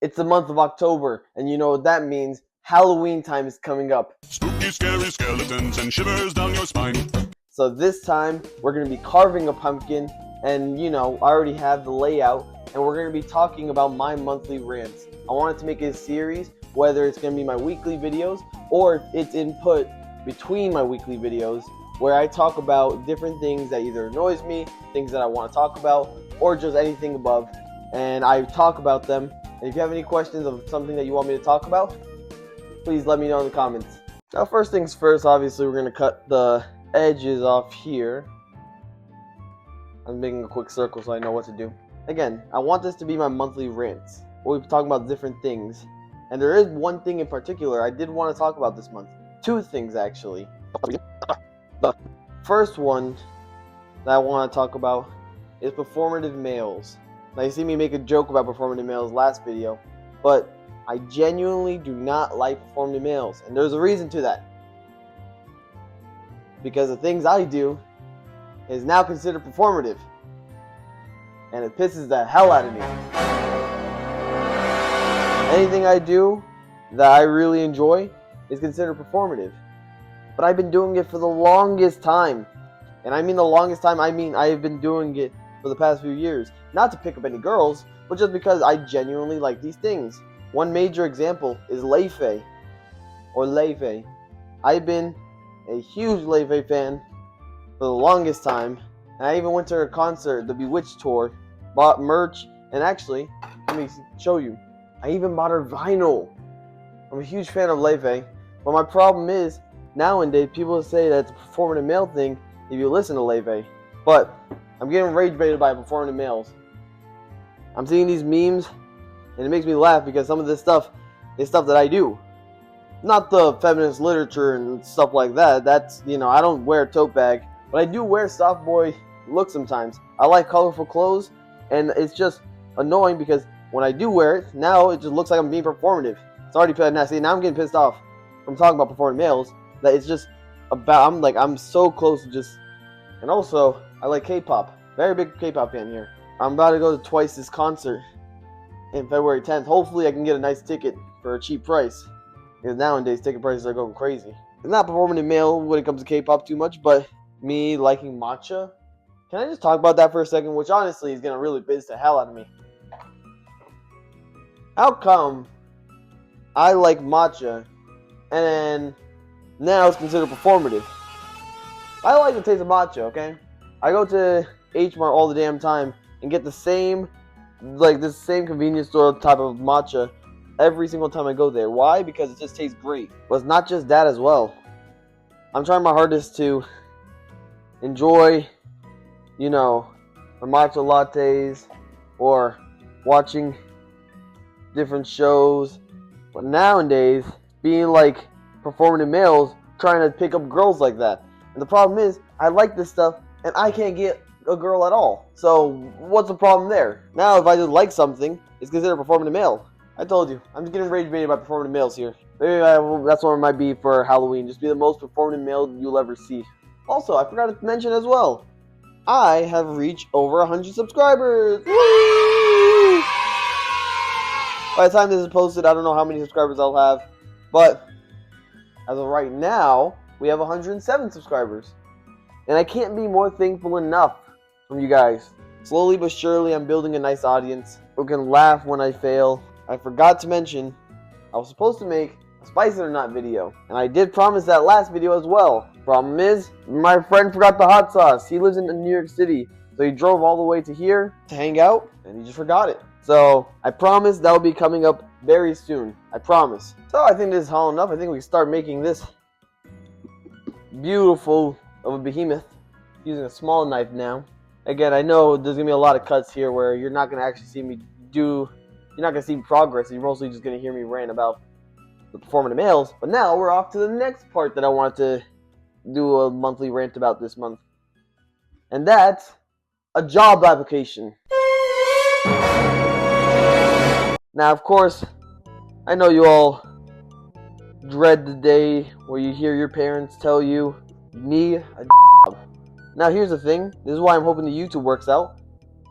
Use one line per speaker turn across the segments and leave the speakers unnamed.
It's the month of October, and you know what that means. Halloween time is coming up.
Spooky, scary skeletons and shivers down your spine.
So this time, we're going to be carving a pumpkin, and I already have the layout, and we're going to be talking about my monthly rants. I wanted to make a series, whether it's going to be my weekly videos, or if it's input between my weekly videos, where I talk about different things that either annoys me, things that I want to talk about, or just anything above, and I talk about them. And if you have any questions of something that you want me to talk about, please let me know in the comments. Now, first things first, obviously we're going to cut the edges off here. I'm making a quick circle so I know what to do. Again, I want this to be my monthly rants. We'll be talking about different things. And there is one thing in particular I did want to talk about this month. Two things, actually. The first one that I want to talk about is performative males. Now, you see me make a joke about performative males last video, but I genuinely do not like performative males, and there's a reason to that. Because the things I do is now considered performative, and it pisses the hell out of me. Anything I do that I really enjoy is considered performative. But I've been doing it for the longest time. And I mean the longest time, I mean I have been doing it for the past few years. Not to pick up any girls, but just because I genuinely like these things. One major example is Lei or Lei. I've been a huge Lei fan for the longest time. And I even went to her concert, the Bewitched tour, bought merch, and actually, let me show you. I even bought her vinyl. I'm a huge fan of Lei, but my problem is, nowadays, people say that it's a performative male thing if you listen to Lei. But I'm getting rage baited by performative males. I'm seeing these memes, and it makes me laugh because some of this stuff is stuff that I do. Not the feminist literature and stuff like that. That's, I don't wear a tote bag, but I do wear soft boy look sometimes. I like colorful clothes, and it's just annoying because when I do wear it, now it just looks like I'm being performative. It's already nasty. Now I'm getting pissed off from talking about performative males. That it's just about, I'm so close to just, and also, I like K-pop. Very big K-pop fan here. I'm about to go to Twice's concert in February 10th. Hopefully I can get a nice ticket for a cheap price. Because nowadays, ticket prices are going crazy. It's not performative male when it comes to K-pop too much, but me liking matcha. Can I just talk about that for a second? Which honestly is going to really bizz the hell out of me. How come I like matcha and then now it's considered performative? I like the taste of matcha, okay? I go to H Mart all the damn time and get the same convenience store type of matcha every single time I go there. Why? Because it just tastes great. But it's not just that as well. I'm trying my hardest to enjoy, my matcha lattes or watching different shows. But nowadays, being like performative males, trying to pick up girls like that. And the problem is, I like this stuff, and I can't get a girl at all. So, what's the problem there? Now, if I just like something, it's considered performative male. I told you, I'm just getting rage baited by performative males here. Maybe that's what it might be for Halloween. Just be the most performative male you'll ever see. Also, I forgot to mention as well, I have reached over 100 subscribers. Woo! By the time this is posted, I don't know how many subscribers I'll have, but as of right now, we have 107 subscribers. And I can't be more thankful enough from you guys. Slowly but surely, I'm building a nice audience who can laugh when I fail. I forgot to mention, I was supposed to make a Spice It or Not video, and I did promise that last video as well. Problem is, my friend forgot the hot sauce. He lives in New York City, so he drove all the way to here to hang out, and he just forgot it. So, I promise that will be coming up very soon. I promise. So, I think this is all enough. I think we can start making this beautiful of a behemoth using a small knife now. Again, I know there's going to be a lot of cuts here where you're not going to actually see me you're not going to see progress. You're mostly just going to hear me rant about the performative males. But now, we're off to the next part that I wanted to do a monthly rant about this month. And that's a job application. Now, of course, I know you all dread the day where you hear your parents tell you need a job. Now, here's the thing. This is why I'm hoping the YouTube works out.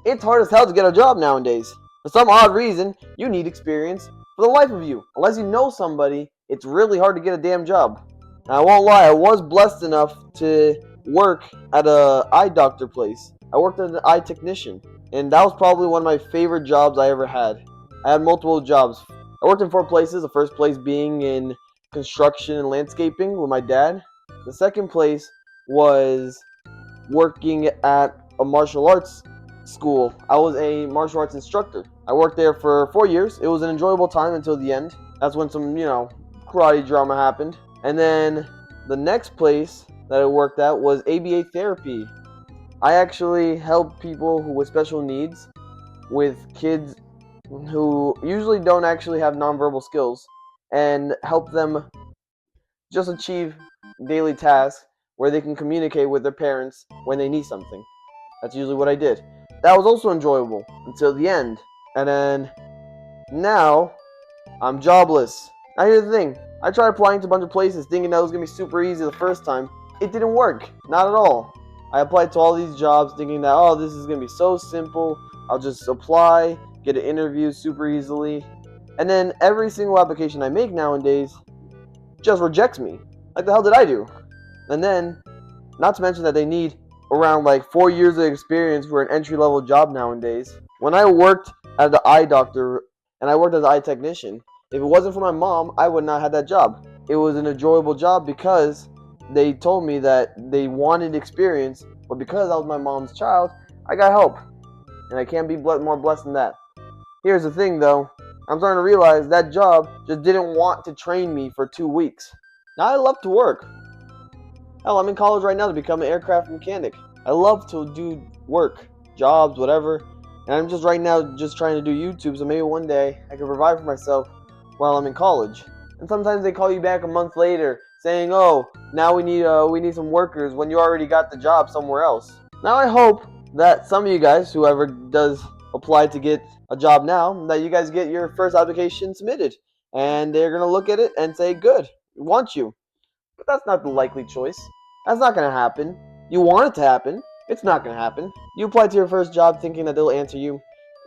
It's hard as hell to get a job nowadays. For some odd reason, you need experience for the life of you. Unless you know somebody, it's really hard to get a damn job. Now, I won't lie, I was blessed enough to work at a eye doctor place. I worked as an eye technician, and that was probably one of my favorite jobs I ever had. I had multiple jobs. I worked in 4 places, the first place being in construction and landscaping with my dad. The second place was working at a martial arts school. I was a martial arts instructor. I worked there for 4 years. It was an enjoyable time until the end. That's when some, karate drama happened. And then the next place that I worked at was ABA therapy. I actually help people who with special needs, with kids who usually don't actually have nonverbal skills, and help them just achieve daily tasks where they can communicate with their parents when they need something. That's usually what I did. That was also enjoyable until the end. And then now I'm jobless. Now here's the thing. I tried applying to a bunch of places thinking that it was going to be super easy the first time. It didn't work. Not at all. I applied to all these jobs thinking that, oh, this is going to be so simple. I'll just apply, get an interview super easily. And then every single application I make nowadays just rejects me. Like the hell did I do? And then, not to mention that they need around like 4 years of experience for an entry-level job nowadays. When I worked at the eye doctor and I worked as an eye technician, if it wasn't for my mom, I would not have that job. It was an enjoyable job because they told me that they wanted experience, but because I was my mom's child, I got help. And I can't be more blessed than that. Here's the thing though, I'm starting to realize that job just didn't want to train me for 2 weeks. Now I love to work. Hell, I'm in college right now to become an aircraft mechanic. I love to do work, jobs, whatever. And I'm just right now just trying to do YouTube, so maybe one day I can provide for myself while I'm in college. And sometimes they call you back a month later saying, oh, now we need some workers when you already got the job somewhere else. Now I hope that some of you guys, whoever does apply to get a job now, that you guys get your first application submitted. And they're going to look at it and say, good, we want you. But that's not the likely choice. That's not going to happen. You want it to happen. It's not going to happen. You apply to your first job thinking that they'll answer you.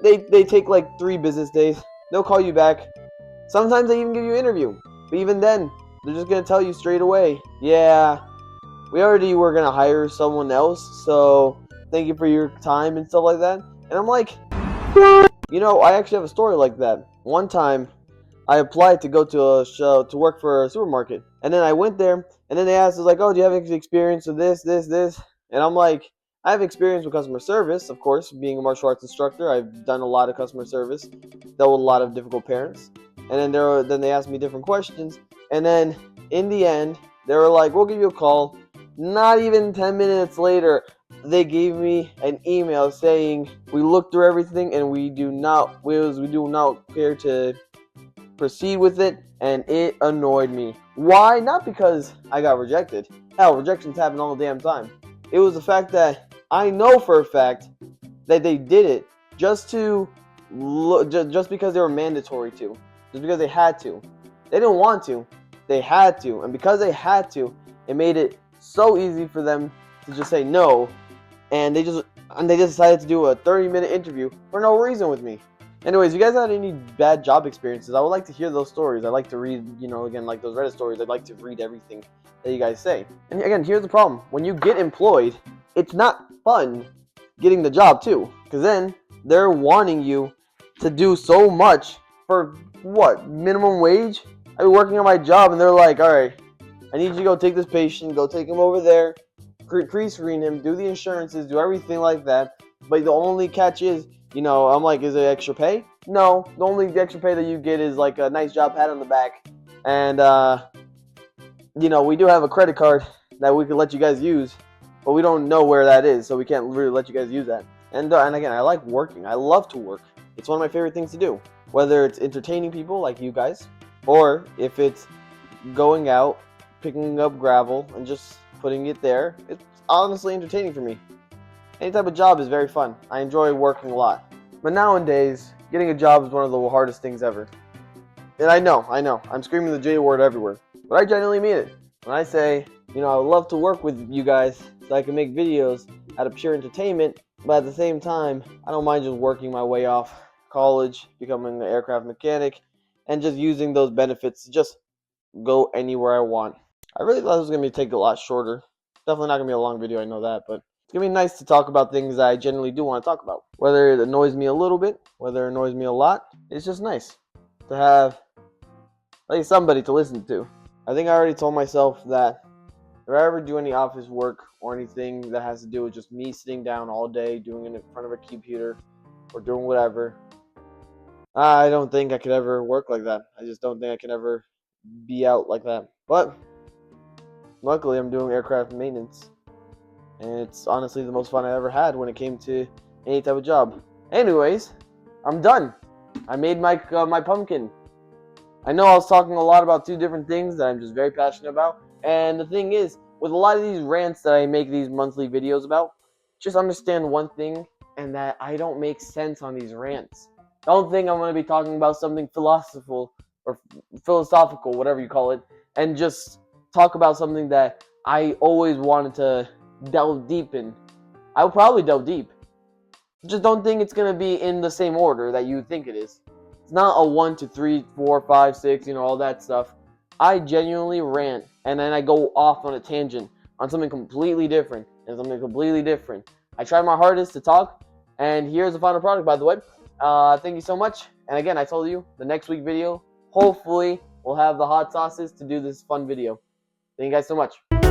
They take like 3 business days. They'll call you back. Sometimes they even give you an interview. But even then, they're just going to tell you straight away, yeah, we already were going to hire someone else, so thank you for your time and stuff like that. And I'm like, I actually have a story like that. One time, I applied to go to a show to work for a supermarket, and then I went there, and then they asked, like, oh, do you have any experience with this? And I'm like, I have experience with customer service, of course, being a martial arts instructor. I've done a lot of customer service, dealt with a lot of difficult parents, and then they asked me different questions, and then in the end, they were like, we'll give you a call. Not even 10 minutes later, they gave me an email saying we looked through everything and we do not care to proceed with it, and it annoyed me. Why? Not because I got rejected. Hell, rejections happen all the damn time. It was the fact that I know for a fact that they did it just because they were mandatory to, just because they had to. They didn't want to, they had to, and because they had to, it made it so easy for them to just say no, and they just decided to do a 30-minute interview for no reason with me. Anyways, you guys had any bad job experiences? I would like to hear those stories. I'd like to read, again, like those Reddit stories. I'd like to read everything that you guys say. And again, here's the problem. When you get employed, it's not fun getting the job too. Because then they're wanting you to do so much for what? Minimum wage? I've been working on my job and they're like, all right, I need you to go take this patient, go take him over there, pre-screen him, do the insurances, do everything like that. But the only catch is, I'm like, is it extra pay? No, the only extra pay that you get is like a nice job pat on the back. And, we do have a credit card that we could let you guys use, but we don't know where that is, so we can't really let you guys use that. And again, I like working. I love to work. It's one of my favorite things to do. Whether it's entertaining people like you guys, or if it's going out, picking up gravel, and just putting it there, it's honestly entertaining for me. Any type of job is very fun. I enjoy working a lot. But nowadays, getting a job is one of the hardest things ever. And I know, I'm screaming the J word everywhere. But I genuinely mean it. When I say, I would love to work with you guys so I can make videos out of pure entertainment, but at the same time, I don't mind just working my way off college, becoming an aircraft mechanic, and just using those benefits to just go anywhere I want. I really thought it was going to take a lot shorter. Definitely not going to be a long video, I know that, but it's going to be nice to talk about things that I generally do want to talk about. Whether it annoys me a little bit, whether it annoys me a lot, it's just nice to have like somebody to listen to. I think I already told myself that if I ever do any office work or anything that has to do with just me sitting down all day doing it in front of a computer or doing whatever, I don't think I could ever work like that. I just don't think I can ever be out like that. But luckily, I'm doing aircraft maintenance, and it's honestly the most fun I ever had when it came to any type of job. Anyways, I'm done. I made my pumpkin. I know I was talking a lot about two different things that I'm just very passionate about, and the thing is, with a lot of these rants that I make these monthly videos about, just understand one thing, and that I don't make sense on these rants. Don't think I'm going to be talking about something philosophical, whatever you call it, and just talk about something that I always wanted to delve deep in. I will probably delve deep. Just don't think it's going to be in the same order that you think it is. It's not a 1 to 3, 4, 5, 6, all that stuff. I genuinely rant, and then I go off on a tangent on something completely different, and something completely different. I try my hardest to talk, and here's the final product, by the way. Thank you so much. And again, I told you, the next week video, hopefully, we'll have the hot sauces to do this fun video. Thank you guys so much.